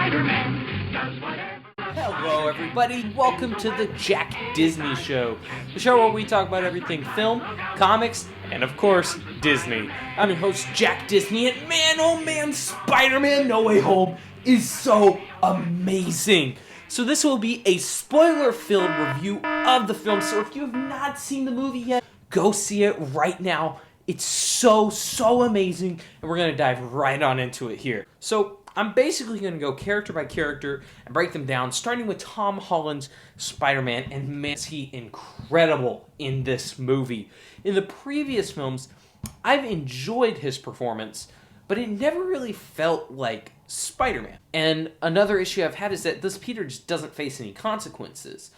SpiderMan does whatever. Hello everybody, welcome to the Jack Disney Show, the show where we talk about everything film, comics, and of course, Disney. I'm your host, Jack Disney, and man, oh man, Spider-Man No Way Home is so amazing. So this will be a spoiler-filled review of the film, so if you have not seen the movie yet, go see it right now. It's so amazing, and we're going to dive right on into it here. So I'm basically going to go character by character and break them down, starting with Tom Holland's Spider-Man, and man, is he incredible in this movie. In the previous films, I've enjoyed his performance, but it never really felt like Spider-Man. And another issue I've had is that this Peter just doesn't face any consequences.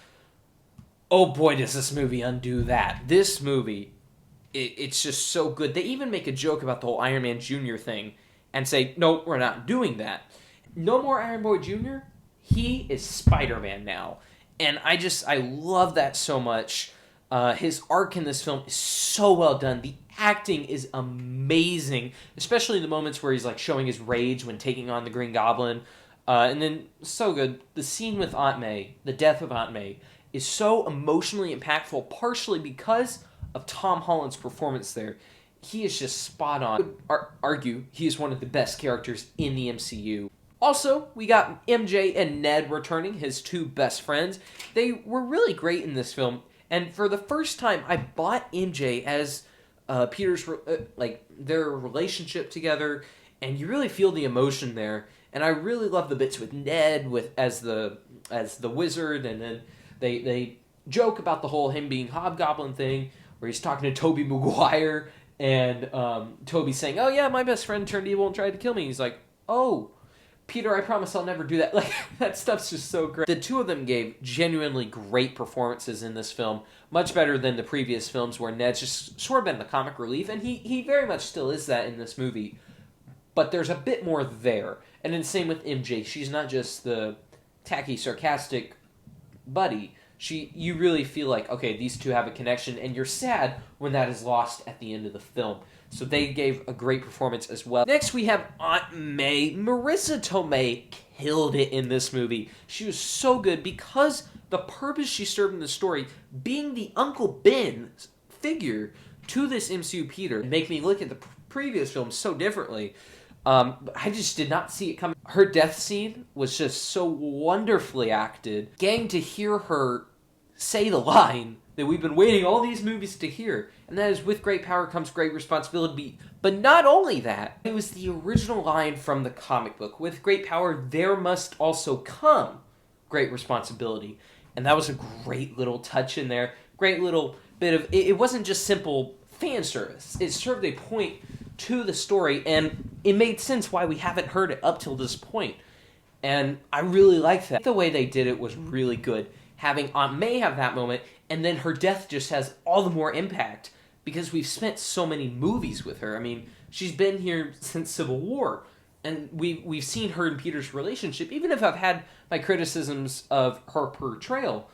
Oh boy, does this movie undo that. This movie, it's just so good. They even make a joke about the whole Iron Man Jr. thing and say, no, we're not doing that. No more Iron Boy Jr., he is Spider-Man now. And I love that so much. His arc in this film is so well done. The acting is amazing, especially the moments where he's like showing his rage when taking on the Green Goblin. And then, so good, the scene with Aunt May, the death of Aunt May, is so emotionally impactful, partially because of Tom Holland's performance there. He is just spot on. I would argue he is one of the best characters in the MCU. Also, we got MJ and Ned returning, his two best friends. They were really great in this film, and for the first time, I bought MJ as Peter's, their relationship together, and you really feel the emotion there. And I really love the bits with Ned as the wizard, and then they joke about the whole him being Hobgoblin thing, where he's talking to Toby Maguire, and Toby saying, oh yeah, my best friend turned evil and tried to kill me. He's like, oh, Peter, I promise I'll never do that. Like, that stuff's just so great. The two of them gave genuinely great performances in this film, much better than the previous films where Ned's just sort of been the comic relief, and he very much still is that in this movie. But there's a bit more there. And then same with MJ. She's not just the tacky, sarcastic buddy. You really feel like, okay, these two have a connection, and you're sad when that is lost at the end of the film. So they gave a great performance as well. Next, we have Aunt May. Marissa Tomei killed it in this movie. She was so good because the purpose she served in the story, being the Uncle Ben figure to this MCU Peter, make me look at the previous films so differently. I just did not see it coming. Her death scene was just so wonderfully acted. Getting to hear her say the line that we've been waiting all these movies to hear, and that is, with great power comes great responsibility. But not only that, it was the original line from the comic book. With great power, there must also come great responsibility. And that was a great little touch in there. Great little bit of... It wasn't just simple fan service. It served a point to the story, and it made sense why we haven't heard it up till this point. And I really liked that. The way they did it was really good. Having Aunt May have that moment, and then her death just has all the more impact because we've spent so many movies with her. I mean, she's been here since Civil War, and we've seen her and Peter's relationship. Even if I've had my criticisms of her portrayal,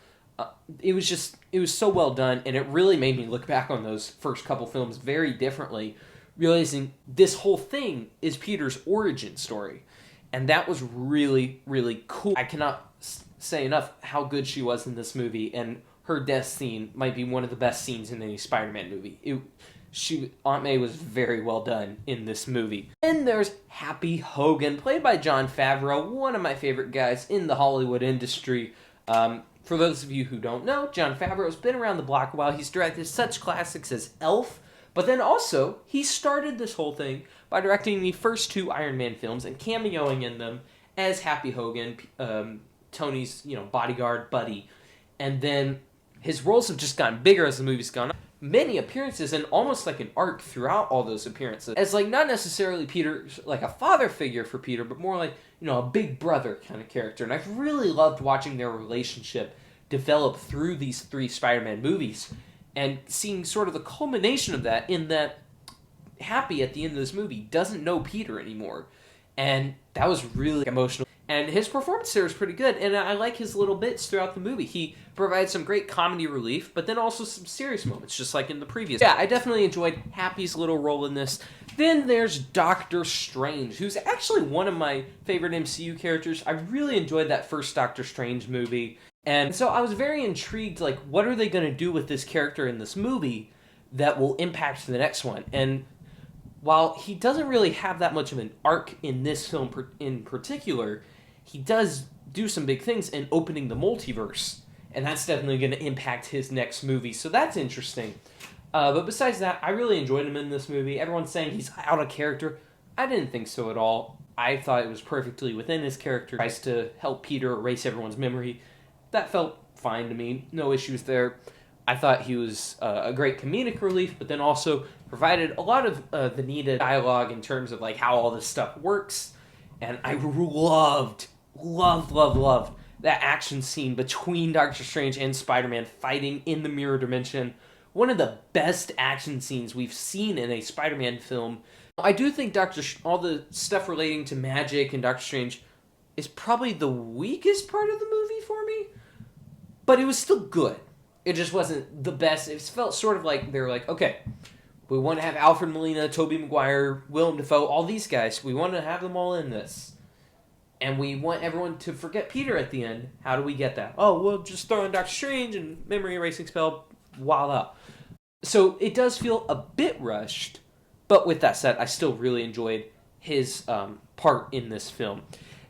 it was so well done, and it really made me look back on those first couple films very differently, realizing this whole thing is Peter's origin story. And that was really, really cool. I cannot say enough how good she was in this movie, and her death scene might be one of the best scenes in any Spider-Man movie. Aunt May was very well done in this movie. And there's Happy Hogan, played by Jon Favreau, one of my favorite guys in the Hollywood industry. For those of you who don't know, Jon Favreau's been around the block a while. He's directed such classics as Elf, but then also, he started this whole thing by directing the first two Iron Man films and cameoing in them as Happy Hogan, Tony's, bodyguard buddy. And then his roles have just gotten bigger as the movie's gone on. Many appearances and almost like an arc throughout all those appearances. As not necessarily Peter, like a father figure for Peter, but more like, a big brother kind of character. And I've really loved watching their relationship develop through these three Spider-Man movies. And seeing sort of the culmination of that in that Happy at the end of this movie doesn't know Peter anymore. And that was really emotional. And his performance there is pretty good, and I like his little bits throughout the movie. He provides some great comedy relief, but then also some serious moments, just like in the previous. Yeah, I definitely enjoyed Happy's little role in this. Then there's Doctor Strange, who's actually one of my favorite MCU characters. I really enjoyed that first Doctor Strange movie, and so I was very intrigued, like, what are they going to do with this character in this movie that will impact the next one? And while he doesn't really have that much of an arc in this film in particular, he does do some big things in opening the multiverse, and that's definitely going to impact his next movie, so that's interesting. But besides that, I really enjoyed him in this movie. Everyone's saying he's out of character. I didn't think so at all. I thought it was perfectly within his character. He tries to help Peter erase everyone's memory. That felt fine to me. No issues there. I thought he was a great comedic relief, but then also provided a lot of the needed dialogue in terms of like how all this stuff works. And I loved that action scene between Doctor Strange and Spider-Man fighting in the mirror dimension. One of the best action scenes we've seen in a Spider-Man film. I do think all the stuff relating to magic and Doctor Strange is probably the weakest part of the movie for me, but it was still good. It just wasn't the best. It felt sort of like they were like, okay, we want to have Alfred Molina, Toby Maguire, Willem Dafoe, all these guys. We want to have them all in this. And we want everyone to forget Peter at the end. How do we get that? Oh, well, just throw in Doctor Strange and memory erasing spell, voila. So it does feel a bit rushed, but with that said, I still really enjoyed his part in this film.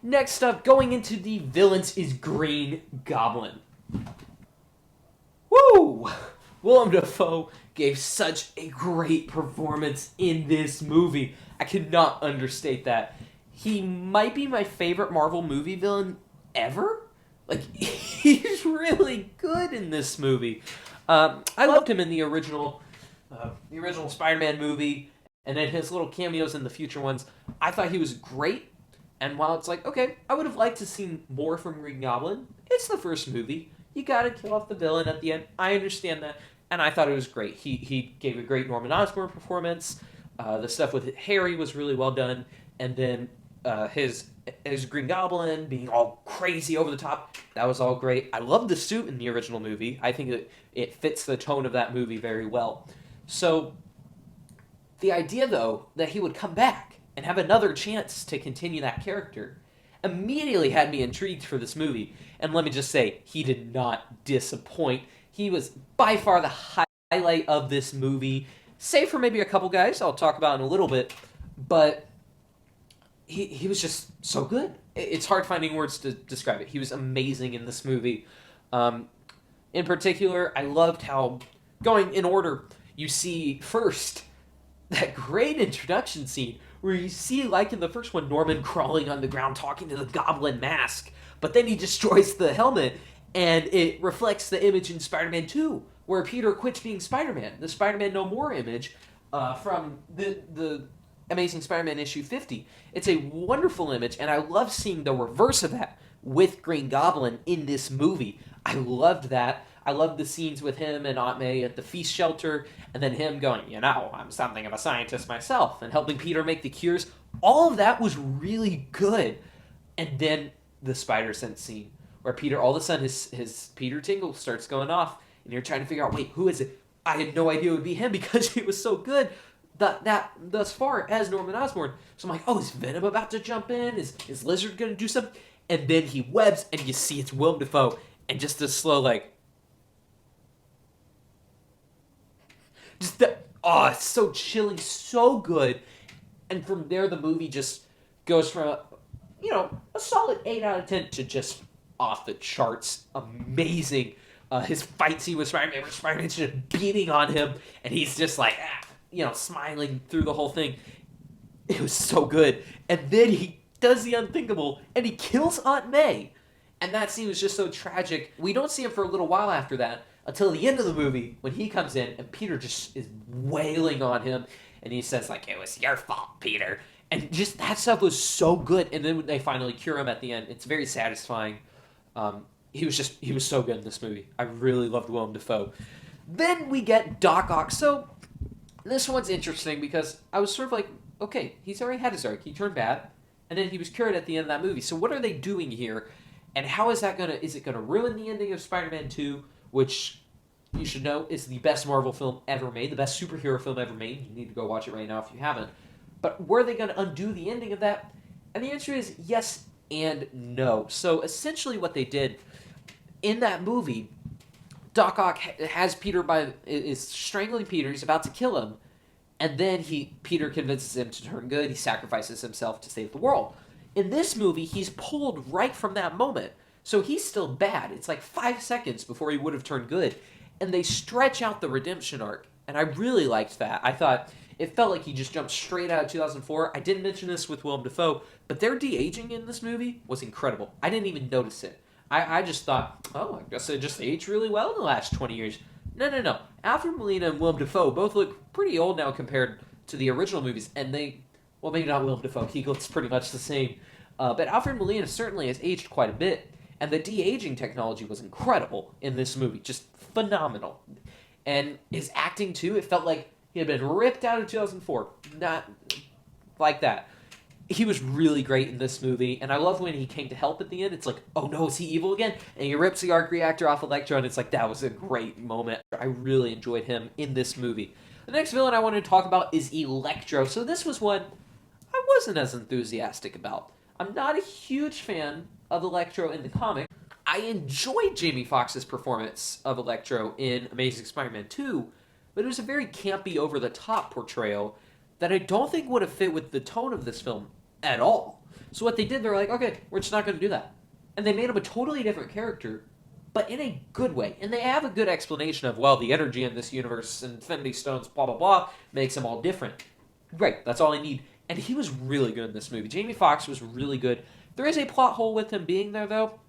Next up, going into the villains is Green Goblin. Woo! Willem Dafoe gave such a great performance in this movie. I could not understate that. He might be my favorite Marvel movie villain ever. Like, he's really good in this movie. I loved him in the original Spider-Man movie, and then his little cameos in the future ones. I thought he was great, and while it's like, okay, I would have liked to see more from Green Goblin, it's the first movie. You gotta kill off the villain at the end. I understand that, and I thought it was great. He gave a great Norman Osborn performance. The stuff with Harry was really well done, and then his Green Goblin being all crazy over the top, that was all great. I loved the suit in the original movie. I think it fits the tone of that movie very well. So the idea, though, that he would come back and have another chance to continue that character immediately had me intrigued for this movie. And let me just say, he did not disappoint. He was by far the highlight of this movie, save for maybe a couple guys I'll talk about in a little bit, but he was just so good. It's hard finding words to describe it. He was amazing in this movie. In particular, I loved how, going in order, you see first that great introduction scene where you see, like in the first one, Norman crawling on the ground talking to the Goblin mask, but then he destroys the helmet, and it reflects the image in Spider-Man 2, where Peter quits being Spider-Man, the Spider-Man No More image from the Amazing Spider-Man issue 50. It's a wonderful image, and I love seeing the reverse of that with Green Goblin in this movie. I loved that. I loved the scenes with him and Aunt May at the feast shelter, and then him going, I'm something of a scientist myself, and helping Peter make the cures. All of that was really good. And then the spider sense scene, where Peter, all of a sudden, his Peter tingle starts going off, and you're trying to figure out, wait, who is it? I had no idea it would be him because it was so good. That thus far as Norman Osborn. So I'm like, oh, is Venom about to jump in? Is Lizard going to do something? And then he webs, and you see it's Willem Dafoe, and just a slow, like, just that, it's so chilling, so good. And from there, the movie just goes from, a solid 8 out of 10 to just off the charts. Amazing. His fight scene with Spider-Man, where Spider-Man's just beating on him, and he's just like, smiling through the whole thing. It was so good. And then he does the unthinkable, and he kills Aunt May. And that scene was just so tragic. We don't see him for a little while after that, until the end of the movie, when he comes in, and Peter just is wailing on him, and he says, like, it was your fault, Peter. And just that stuff was so good. And then when they finally cure him at the end, it's very satisfying. He was so good in this movie. I really loved Willem Dafoe. Then we get Doc Ock. So this one's interesting because I was sort of like, okay, he's already had his arc. He turned bad. and then he was cured at the end of that movie. So what are they doing here, and how is that is it gonna ruin the ending of Spider-Man 2, which you should know is the best Marvel film ever made, the best superhero film ever made. You need to go watch it right now if you haven't. But were they gonna undo the ending of that? And the answer is yes and no. So essentially what they did in that movie, Doc Ock has Peter is strangling Peter. He's about to kill him, and then Peter convinces him to turn good. He sacrifices himself to save the world. In this movie, he's pulled right from that moment, so he's still bad. It's like 5 seconds before he would have turned good, and they stretch out the redemption arc, and I really liked that. I thought it felt like he just jumped straight out of 2004. I didn't mention this with Willem Dafoe, but their de-aging in this movie was incredible. I didn't even notice it. I just thought, oh, I guess they just aged really well in the last 20 years. No. Alfred Molina and Willem Dafoe both look pretty old now compared to the original movies, and well, maybe not Willem Dafoe, he looks pretty much the same. But Alfred Molina certainly has aged quite a bit, and the de-aging technology was incredible in this movie, just phenomenal. And his acting, too, it felt like he had been ripped out of 2004. Not like that. He was really great in this movie, and I love when he came to help at the end. It's like, oh no, is he evil again? And he rips the arc reactor off Electro, and it's like, that was a great moment. I really enjoyed him in this movie. The next villain I wanted to talk about is Electro. So this was one I wasn't as enthusiastic about. I'm not a huge fan of Electro in the comic. I enjoyed Jamie Foxx's performance of Electro in Amazing Spider-Man 2, but it was a very campy, over-the-top portrayal that I don't think would have fit with the tone of this film at all. So what they did, they were like, okay, we're just not going to do that. And they made him a totally different character, but in a good way. And they have a good explanation of, well, the energy in this universe, Infinity Stones, blah, blah, blah, makes them all different. Great, that's all I need. And he was really good in this movie. Jamie Foxx was really good. There is a plot hole with him being there, though,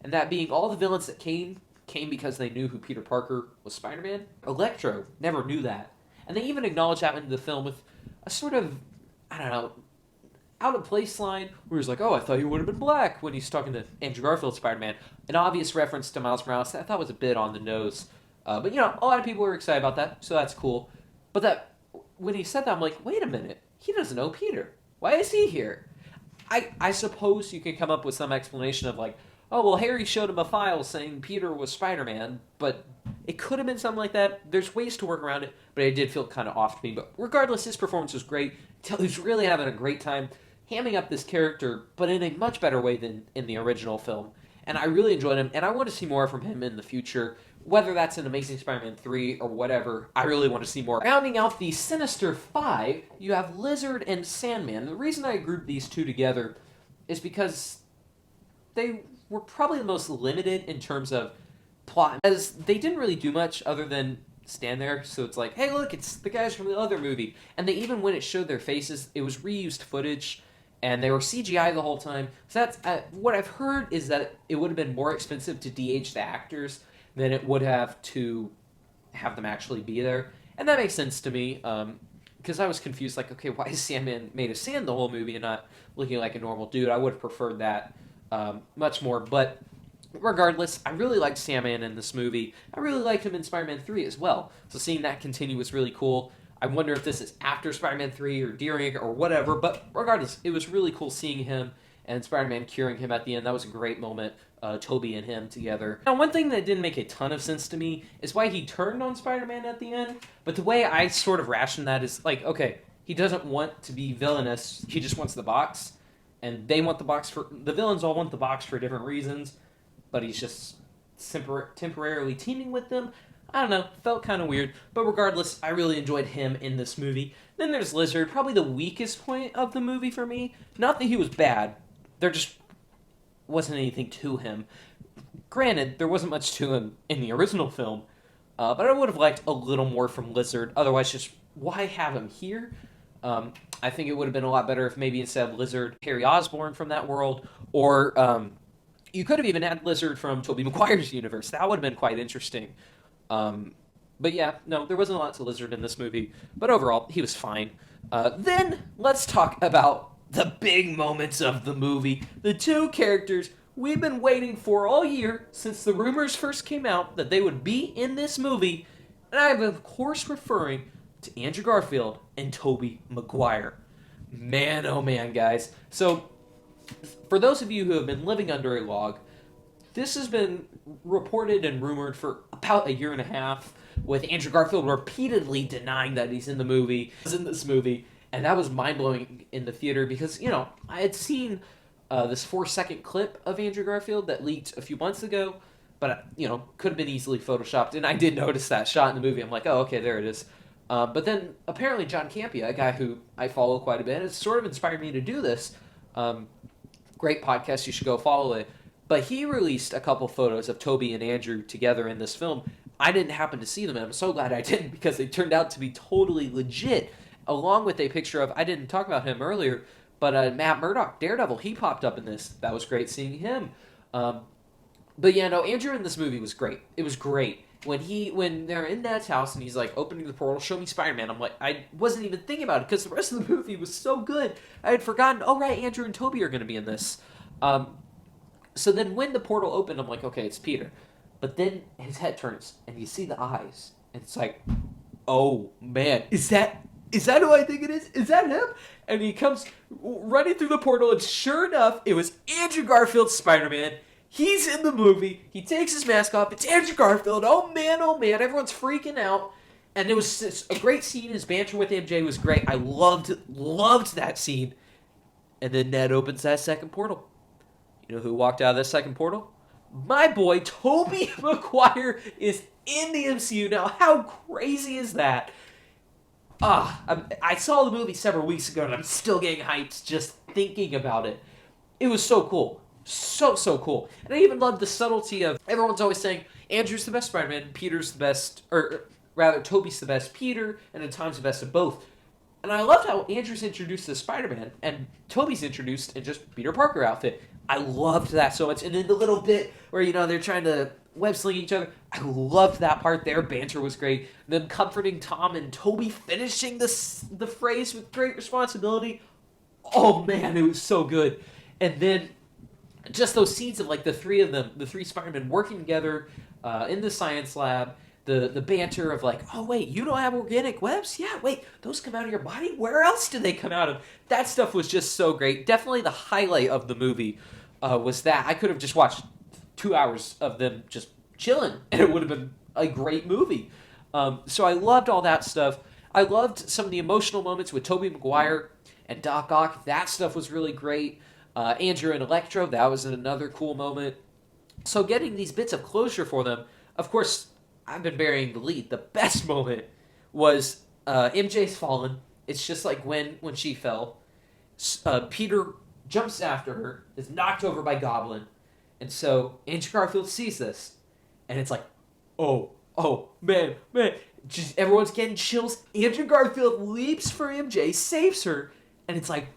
and that being all the villains that came because they knew who Peter Parker was Spider-Man. Electro never knew that. And they even acknowledged that in the film with a sort of, I don't know, out-of-place line where he's like, oh, I thought you would have been black when he's talking to Andrew Garfield Spider-Man. An obvious reference to Miles Morales that I thought was a bit on the nose. But, you know, a lot of people were excited about that, so that's cool. But when he said that, I'm like, wait a minute. He doesn't know Peter. Why is he here? I suppose you could come up with some explanation of like, oh, well, Harry showed him a file saying Peter was Spider-Man, but it could have been something like that. There's ways to work around it, but it did feel kind of off to me. But regardless, his performance was great. He was really having a great time hamming up this character, but in a much better way than in the original film. And I really enjoyed him, and I want to see more from him in the future. Whether that's in Amazing Spider-Man 3 or whatever, I really want to see more. Rounding out the Sinister Five, you have Lizard and Sandman. The reason I grouped these two together is because they were probably the most limited in terms of plot, as they didn't really do much other than stand there. So it's like, hey, look, it's the guys from the other movie. And even when it showed their faces, it was reused footage, and they were CGI the whole time. So that's what I've heard is that it would have been more expensive to de-age the actors than it would have to have them actually be there. And that makes sense to me, because I was confused, like, okay, why is Sandman made of sand the whole movie and not looking like a normal dude? I would have preferred that much more, but regardless, I really liked Sandman in this movie. I really liked him in Spider-Man 3 as well, so seeing that continue was really cool. I wonder if this is after Spider-Man 3 or during or whatever, but regardless, it was really cool seeing him and Spider-Man curing him at the end. That was a great moment, Toby and him together. Now, one thing that didn't make a ton of sense to me is why he turned on Spider-Man at the end, but the way I sort of rationed that is like, okay, he doesn't want to be villainous, he just wants the box, and they want the box the villains all want the box for different reasons, but he's just temporarily teaming with them. I don't know, felt kind of weird, but regardless, I really enjoyed him in this movie. Then there's Lizard, probably the weakest point of the movie for me. Not that he was bad, there just wasn't anything to him. Granted, there wasn't much to him in the original film, but I would have liked a little more from Lizard. Otherwise, just why have him here? I think it would have been a lot better if maybe instead of Lizard, Harry Osborn from that world, or you could have even had Lizard from Tobey Maguire's universe. That would have been quite interesting. But yeah, no, there wasn't a lot to Lizard in this movie, but overall, he was fine. Then, let's talk about the big moments of the movie. The two characters we've been waiting for all year, since the rumors first came out that they would be in this movie, and I'm of course referring to Andrew Garfield and Tobey Maguire. Man, oh man, guys. So, For those of you who have been living under a log, this has been reported and rumored for about a year and a half, with Andrew Garfield repeatedly denying that he's in the movie, and that was mind-blowing in the theater because, I had seen this 4-second clip of Andrew Garfield that leaked a few months ago, but, could have been easily photoshopped, and I did notice that shot in the movie. I'm like, oh, okay, there it is. But then, apparently, John Campea, a guy who I follow quite a bit, has sort of inspired me to do this. Great podcast, you should go follow it. But he released a couple photos of Toby and Andrew together in this film. I didn't happen to see them, and I'm so glad I didn't because they turned out to be totally legit, along with a picture of, I didn't talk about him earlier, but Matt Murdock, Daredevil, he popped up in this. That was great seeing him. But yeah, no, Andrew in this movie was great. It was great. When they're in Ned's house and he's like opening the portal, show me Spider-Man, I'm like, I wasn't even thinking about it because the rest of the movie was so good. I had forgotten, oh right, Andrew and Toby are going to be in this. So then when the portal opened, I'm like, okay, it's Peter. But then his head turns, and you see the eyes. And it's like, oh, man, is that who I think it is? Is that him? And he comes running through the portal, and sure enough, it was Andrew Garfield's Spider-Man. He's in the movie. He takes his mask off. It's Andrew Garfield. Oh, man, everyone's freaking out. And it was just a great scene. His banter with MJ was great. I loved that scene. And then Ned opens that second portal. You know who walked out of that second portal? My boy, Toby Maguire, is in the MCU now. How crazy is that? I saw the movie several weeks ago, and I'm still getting hyped just thinking about it. It was so cool. So cool. And I even love the subtlety of, everyone's always saying, Andrew's the best Spider-Man, Peter's the best, or rather, Toby's the best Peter, and at times the best of both. And I loved how Andrew's introduced as Spider-Man, and Toby's introduced in just Peter Parker outfit. I loved that so much. And then the little bit where, they're trying to web sling each other. I loved that part. Their banter was great. Them comforting Tom and Toby finishing the phrase with great responsibility. Oh, man, it was so good. And then just those scenes of, the three of them, the three Spider-Men working together in the science lab. The banter of oh wait, you don't have organic webs? Yeah, wait, those come out of your body? Where else do they come out of? That stuff was just so great. Definitely the highlight of the movie was that. I could have just watched 2 hours of them just chilling, and it would have been a great movie. So I loved all that stuff. I loved some of the emotional moments with Tobey Maguire and Doc Ock. That stuff was really great. Andrew and Electro, that was another cool moment. So getting these bits of closure for them, of course, I've been burying the lead. The best moment was MJ's fallen. It's just like when she fell. Peter jumps after her, is knocked over by Goblin. And so Andrew Garfield sees this. And it's like, oh, man. Just everyone's getting chills. Andrew Garfield leaps for MJ, saves her. And it's like,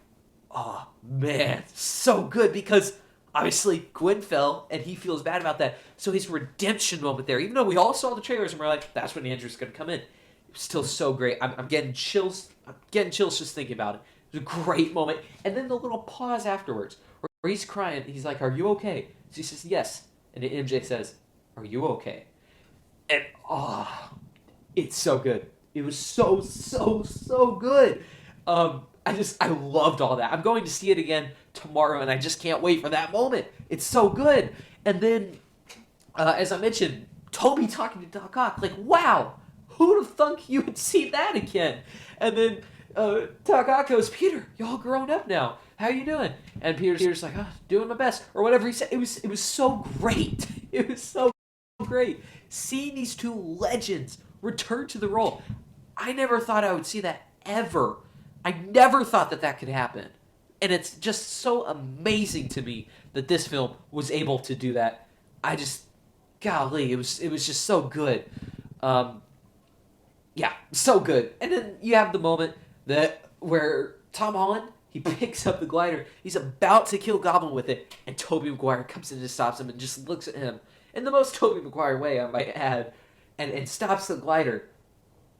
oh, man, so good because obviously Gwen fell, and he feels bad about that. So his redemption moment there, even though we all saw the trailers and we're like, that's when Andrew's going to come in. It was still so great. I'm getting chills. I'm getting chills just thinking about it. It was a great moment. And then the little pause afterwards where he's crying. He's like, are you okay? So he says, yes. And then MJ says, are you okay? And, it's so good. It was so good. I loved all that. I'm going to see it again tomorrow, and I just can't wait for that moment. It's so good. And then, as I mentioned, Toby talking to Doc Ock, wow, who'd have thunk you would see that again? And then Doc Ock goes, Peter, y'all grown up now. How you doing? And Peter's like, doing my best, or whatever he said. It was so great. It was so great. Seeing these two legends return to the role. I never thought I would see that ever. I never thought that could happen. And it's just so amazing to me that this film was able to do that. Golly, it was just so good. Yeah, so good. And then you have the moment where Tom Holland, he picks up the glider. He's about to kill Goblin with it, and Tobey Maguire comes in and stops him and just looks at him in the most Tobey Maguire way, I might add, and stops the glider.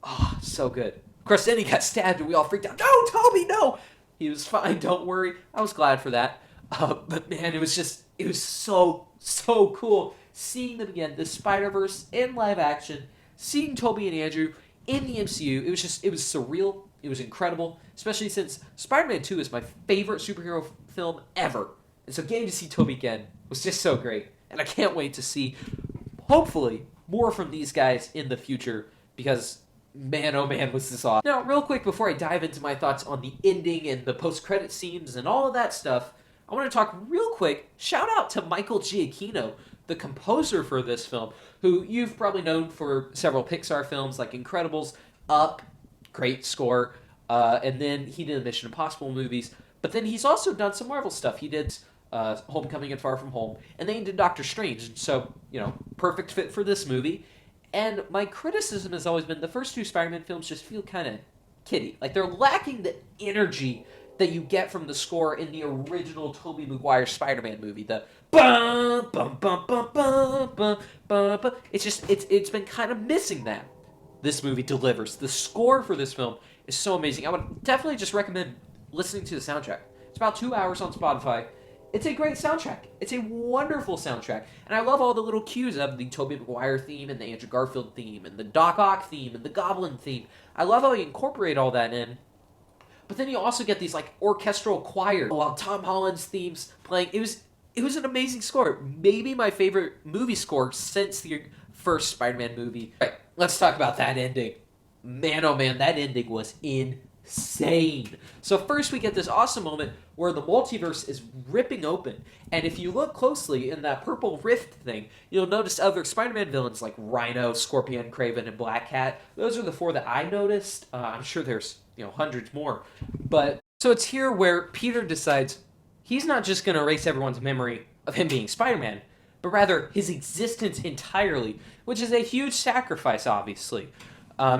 Oh, so good. Of course, then he got stabbed, and we all freaked out. No, Toby, no! He was fine, don't worry. I was glad for that. But man, it was so cool seeing them again, the Spider-Verse in live action, seeing Toby and Andrew in the MCU. It was surreal. It was incredible, especially since Spider-Man 2 is my favorite superhero film ever. And so getting to see Toby again was just so great. And I can't wait to see, hopefully, more from these guys in the future, because man, oh man, was this awesome. Now, real quick, before I dive into my thoughts on the ending and the post-credit scenes and all of that stuff, I want to talk real quick, shout out to Michael Giacchino, the composer for this film, who you've probably known for several Pixar films like Incredibles, Up, great score, and then he did the Mission Impossible movies, but then he's also done some Marvel stuff. He did Homecoming and Far From Home, and then he did Doctor Strange, so, perfect fit for this movie. And my criticism has always been the first two Spider-Man films just feel kind of kiddie. Like, they're lacking the energy that you get from the score in the original Tobey Maguire Spider-Man movie. The bum bum bum bum bum bum bum bum. It's been kind of missing that. This movie delivers. The score for this film is so amazing. I would definitely just recommend listening to the soundtrack. It's about 2 hours on Spotify. It's a great soundtrack. It's a wonderful soundtrack. And I love all the little cues of the Tobey Maguire theme and the Andrew Garfield theme and the Doc Ock theme and the Goblin theme. I love how you incorporate all that in. But then you also get these like orchestral choir while Tom Holland's theme's playing. It was an amazing score. Maybe my favorite movie score since the first Spider-Man movie. All right, let's talk about that ending. Man, oh man, that ending was insane. So first we get this awesome moment where the multiverse is ripping open. And if you look closely in that purple rift thing, you'll notice other Spider-Man villains like Rhino, Scorpion, Kraven, and Black Cat. Those are the four that I noticed. I'm sure there's hundreds more. But so it's here where Peter decides he's not just going to erase everyone's memory of him being Spider-Man, but rather his existence entirely, which is a huge sacrifice, obviously.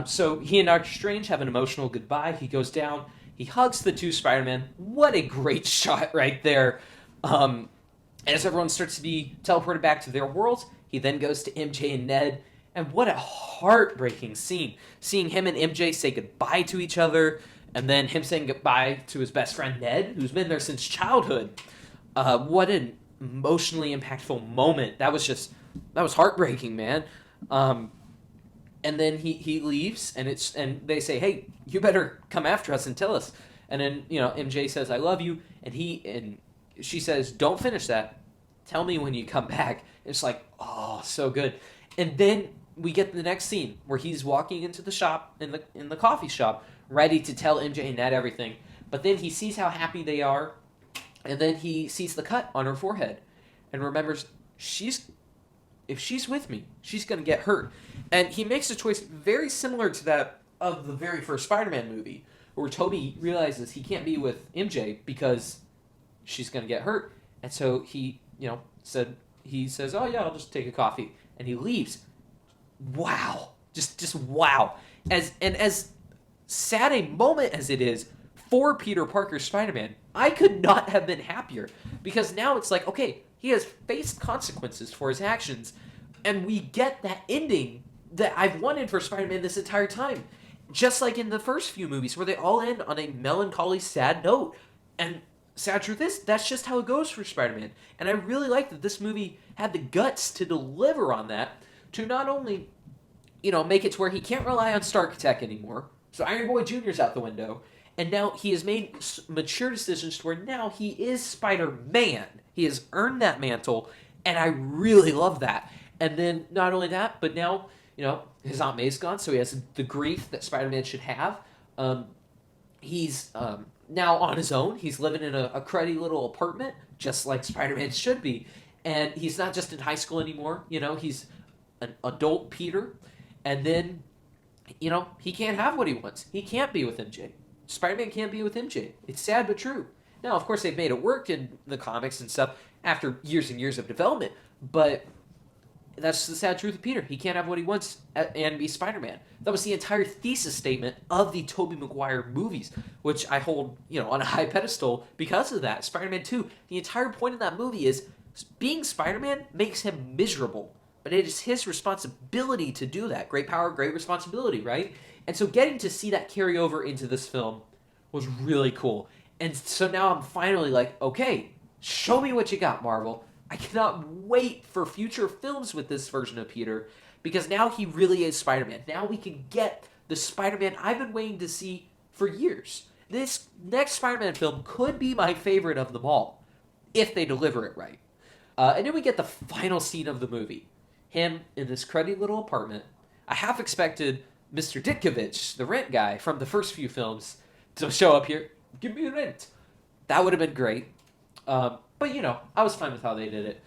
So he and Doctor Strange have an emotional goodbye. He goes down. He hugs the two Spider-Men. What a great shot right there. As everyone starts to be teleported back to their worlds, he then goes to MJ and Ned. And what a heartbreaking scene. Seeing him and MJ say goodbye to each other, and then him saying goodbye to his best friend Ned, who's been there since childhood. What an emotionally impactful moment. That was heartbreaking, man. And then he leaves, and they say, "Hey, you better come after us and tell us." And then MJ says, "I love you," and she says, "Don't finish that. Tell me when you come back." And it's like, oh, so good. And then we get the next scene where he's walking into the shop in the coffee shop, ready to tell MJ and Ned everything. But then he sees how happy they are, and then he sees the cut on her forehead, and remembers if she's with me, she's going to get hurt. And he makes a choice very similar to that of the very first Spider-Man movie, where Toby realizes he can't be with MJ because she's going to get hurt. And so he says, "Oh yeah, I'll just take a coffee." And he leaves. Wow. Just wow. As sad a moment as it is for Peter Parker's Spider-Man, I could not have been happier. Because now it's like, okay, he has faced consequences for his actions, and we get that ending that I've wanted for Spider-Man this entire time. Just like in the first few movies, where they all end on a melancholy, sad note. And sad truth is, that's just how it goes for Spider-Man. And I really like that this movie had the guts to deliver on that, to not only, make it to where he can't rely on Stark Tech anymore, so Iron Boy Jr.'s out the window, and now he has made mature decisions to where now he is Spider-Man. He has earned that mantle, and I really love that. And then, not only that, but now, his Aunt May's gone, so he has the grief that Spider-Man should have. He's now on his own. He's living in a cruddy little apartment, just like Spider-Man should be. And he's not just in high school anymore. He's an adult Peter. And then, he can't have what he wants. He can't be with MJ. Spider-Man can't be with MJ. It's sad but true. Now, of course, they've made it work in the comics and stuff after years and years of development. But that's the sad truth of Peter. He can't have what he wants and be Spider-Man. That was the entire thesis statement of the Tobey Maguire movies, which I hold, on a high pedestal because of that. Spider-Man 2, the entire point of that movie is being Spider-Man makes him miserable. But it is his responsibility to do that. Great power, great responsibility, right? And so getting to see that carry over into this film was really cool. And so now I'm finally like, okay, show me what you got, Marvel. I cannot wait for future films with this version of Peter, because now he really is Spider-Man. Now we can get the Spider-Man I've been waiting to see for years. This next Spider-Man film could be my favorite of them all. if they deliver it right. And then we get the final scene of the movie. Him in this cruddy little apartment. I half expected Mr. Ditkovich, the rent guy from the first few films, to show up here. Give me rent. That would have been great. But, I was fine with how they did it.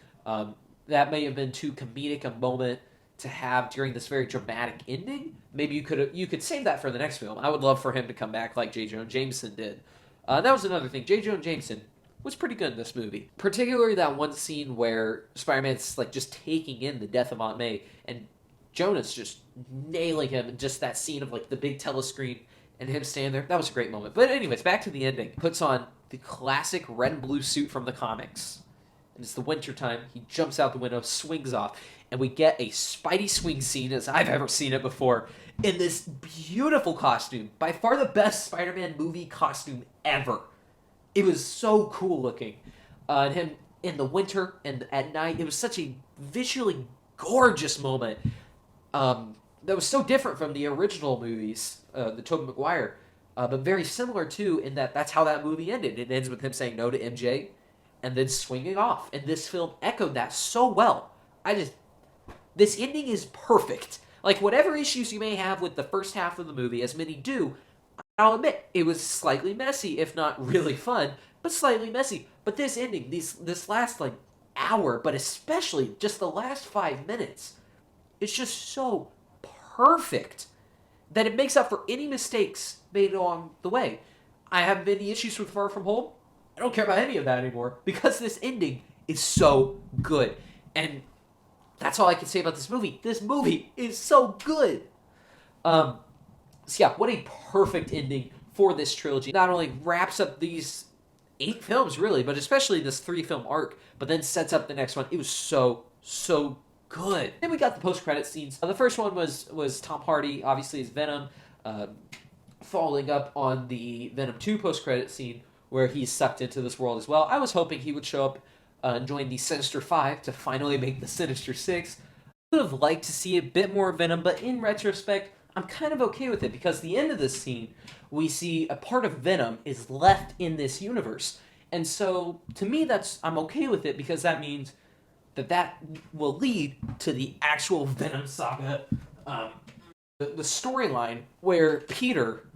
That may have been too comedic a moment to have during this very dramatic ending. Maybe you could save that for the next film. I would love for him to come back like J. Jonah Jameson did. That was another thing. J. Jonah Jameson was pretty good in this movie. Particularly that one scene where Spider-Man's just taking in the death of Aunt May, and Jonah's just nailing him, and just that scene of the big telescreen and him standing there. That was a great moment. But anyways, back to the ending. Puts on the classic red and blue suit from the comics. And it's the winter time. He jumps out the window, swings off, and we get a Spidey swing scene as I've ever seen it before in this beautiful costume. By far the best Spider-Man movie costume ever. It was so cool looking. And him in the winter and at night, it was such a visually gorgeous moment. That was so different from the original movies, the Toby Maguire, but very similar too in that that's how that movie ended. It ends with him saying no to MJ and then swinging off. And this film echoed that so well. This ending is perfect. Whatever issues you may have with the first half of the movie, as many do, I'll admit, it was slightly messy, if not really fun, but slightly messy. But this ending, this last hour, but especially just the last 5 minutes, it's just so perfect that it makes up for any mistakes made along the way. I haven't any issues with Far From Home. I don't care about any of that anymore because this ending is so good. And that's all I can say about this movie. This movie is so good. So yeah, what a perfect ending for this trilogy. Not only wraps up these 8 films, really, but especially this 3-film arc, but then sets up the next one. It was so good. Then we got the post-credit scenes. The first one was Tom Hardy, obviously as Venom, following up on the Venom 2 post-credit scene, where he's sucked into this world as well. I was hoping he would show up and join the Sinister Five to finally make the Sinister Six. I would have liked to see a bit more Venom, but in retrospect, I'm kind of okay with it, because the end of this scene, we see a part of Venom is left in this universe. And so, to me, I'm okay with it, because that means that will lead to the actual Venom saga. The storyline where Peter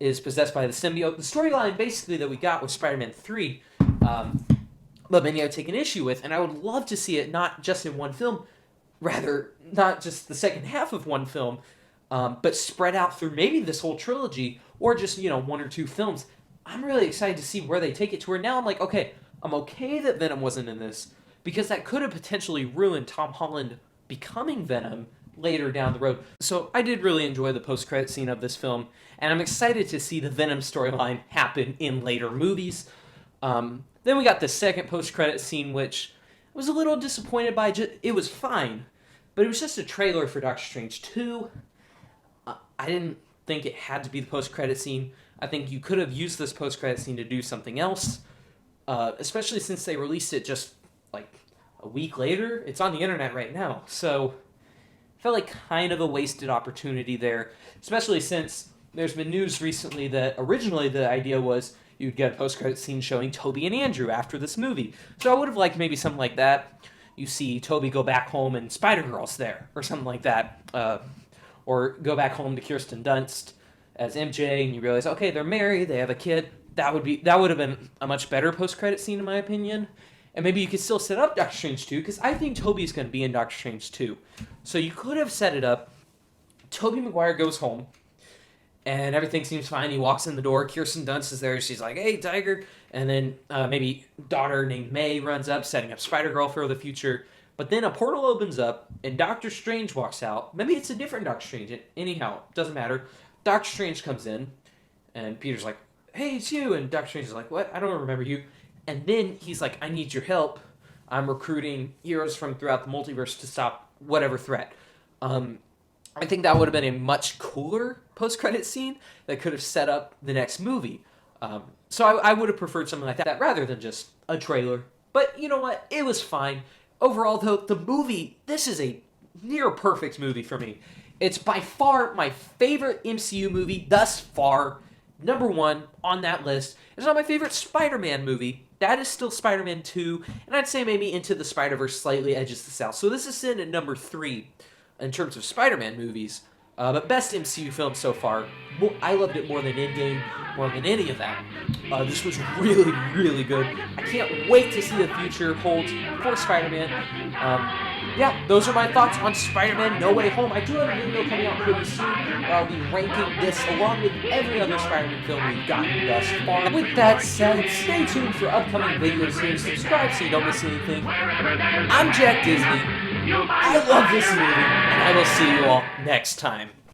is possessed by the symbiote. The storyline, basically, that we got with Spider-Man 3, but many have taken issue with, and I would love to see it not just in one film, rather, not just the second half of one film, but spread out through maybe this whole trilogy, or just, 1 or 2 films. I'm really excited to see where they take it to, where now I'm like, okay, I'm okay that Venom wasn't in this, because that could have potentially ruined Tom Holland becoming Venom later down the road. So I did really enjoy the post-credit scene of this film, and I'm excited to see the Venom storyline happen in later movies. Then we got the second post-credit scene, which I was a little disappointed by. It was fine, but it was just a trailer for Doctor Strange 2. I didn't think it had to be the post-credit scene. I think you could have used this post-credit scene to do something else, especially since they released it just a week later. It's on the internet right now, so I felt like kind of a wasted opportunity there, especially since there's been news recently that originally the idea was you'd get a post-credit scene showing Toby and Andrew after this movie. So I would have liked maybe something like that. You see Toby go back home and Spider-Girl's there, or something like that. Or go back home to Kirsten Dunst as MJ, and you realize, okay, they're married, they have a kid. That would have been a much better post-credit scene, in my opinion. And maybe you could still set up Doctor Strange 2, because I think Toby's going to be in Doctor Strange 2. So you could have set it up. Tobey Maguire goes home, and everything seems fine. He walks in the door. Kirsten Dunst is there. She's like, hey, Tiger. And then maybe daughter named May runs up, setting up Spider-Girl for the future. But then a portal opens up, and Doctor Strange walks out. Maybe it's a different Doctor Strange. Anyhow, doesn't matter. Doctor Strange comes in, and Peter's like, hey, it's you. And Doctor Strange is like, what? I don't remember you. And then he's like, I need your help. I'm recruiting heroes from throughout the multiverse to stop whatever threat. I think that would have been a much cooler post-credit scene that could have set up the next movie. So I would have preferred something like that rather than just a trailer. But you know what? It was fine. Overall, though, the movie, this is a near perfect movie for me. It's by far my favorite MCU movie thus far, number one on that list is not my favorite Spider-Man movie. That is still Spider-Man 2, and I'd say maybe Into the Spider-Verse slightly edges this out. So this is sitting at number 3 in terms of Spider-Man movies. But best MCU film so far. I loved it more than Endgame, more than any of that. This was really, really good. I can't wait to see the future holds for Spider-Man. Yeah, those are my thoughts on Spider-Man No Way Home. I do have a video coming out pretty soon where I'll be ranking this along with every other Spider-Man film we've gotten thus far. With that said, stay tuned for upcoming videos here. Subscribe so you don't miss anything. I'm Jack Disney. I love this movie, and I will see you all next time.